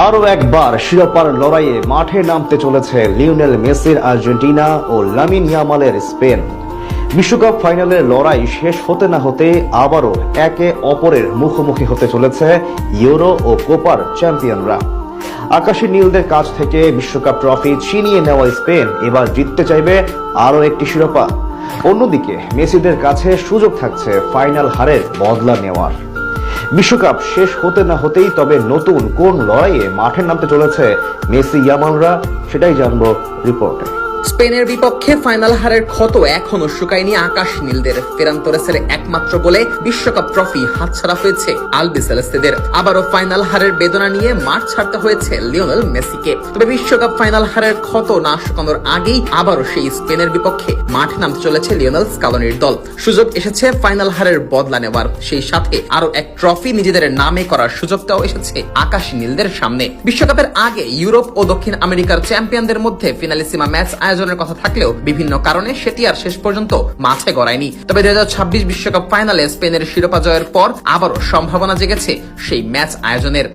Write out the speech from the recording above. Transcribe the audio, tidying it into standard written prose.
আরও একবার শিরোপার লড়াইয়ে মাঠে নামতে চলেছে লিওনেল মেসির আর্জেন্টিনা ও লামিন ইয়ামালের স্পেন। বিশ্বকাপ ফাইনালের লড়াই শেষ হতে না হতে আবারও একে অপরের মুখোমুখি হতে চলেছে ইউরো ও কোপার চ্যাম্পিয়নরা। আকাশী নীলদের কাছ থেকে বিশ্বকাপ ট্রফি ছিনিয়ে নেওয়া স্পেন এবার জিততে চাইবে আরও একটি শিরোপা। অন্যদিকে মেসিদের কাছে সুযোগ থাকছে ফাইনাল হারের বদলা নেওয়ার। বিশ্বকাপ শেষ হতে না হতেই তবে নতুন কোন লড়াইয়ে মাঠে নামতে চলেছে মেসি ইয়ামালরা, সেটাই জানবো রিপোর্টে। স্পেনের বিপক্ষে ফাইনাল হারের ক্ষত এখনো শুকায়নি আকাশ নীলদের। ফেরান তোরেসের একমাত্র গোলে বিশ্বকাপ ট্রফি হাতছাড়া হয়েছে আলবিসেলেস্তেদের। আবারও ফাইনাল হারের বেদনা নিয়ে মাঠ ছাড়তে হয়েছে লিওনেল মেসিকে। তবে বিশ্বকাপ ফাইনাল হারের ক্ষত না শুকানোর আগেই আবারও সেই স্পেনের বিপক্ষে মাঠে নামতে চলেছে লিওনেল স্কালোনির দল। সুযোগ এসেছে ফাইনাল হারের বদলা নেওয়ার, সেই সাথে আরো এক ট্রফি নিজেদের নামে করার সুযোগটাও এসেছে আকাশী নীলদের সামনে। বিশ্বকাপের আগে ইউরোপ ও দক্ষিণ আমেরিকার চ্যাম্পিয়নদের মধ্যে ফিনালিসিমা ম্যাচ আয়োজনের কথা থাকলেও বিভিন্ন কারণে সেটি আর শেষ পর্যন্ত মাঠে গড়ায়নি। তবে 2026 বিশ্বকাপ ফাইনালে স্পেনের শিরোপা জয়ের পর আবারও সম্ভাবনা জেগেছে সেই ম্যাচ আয়োজনের।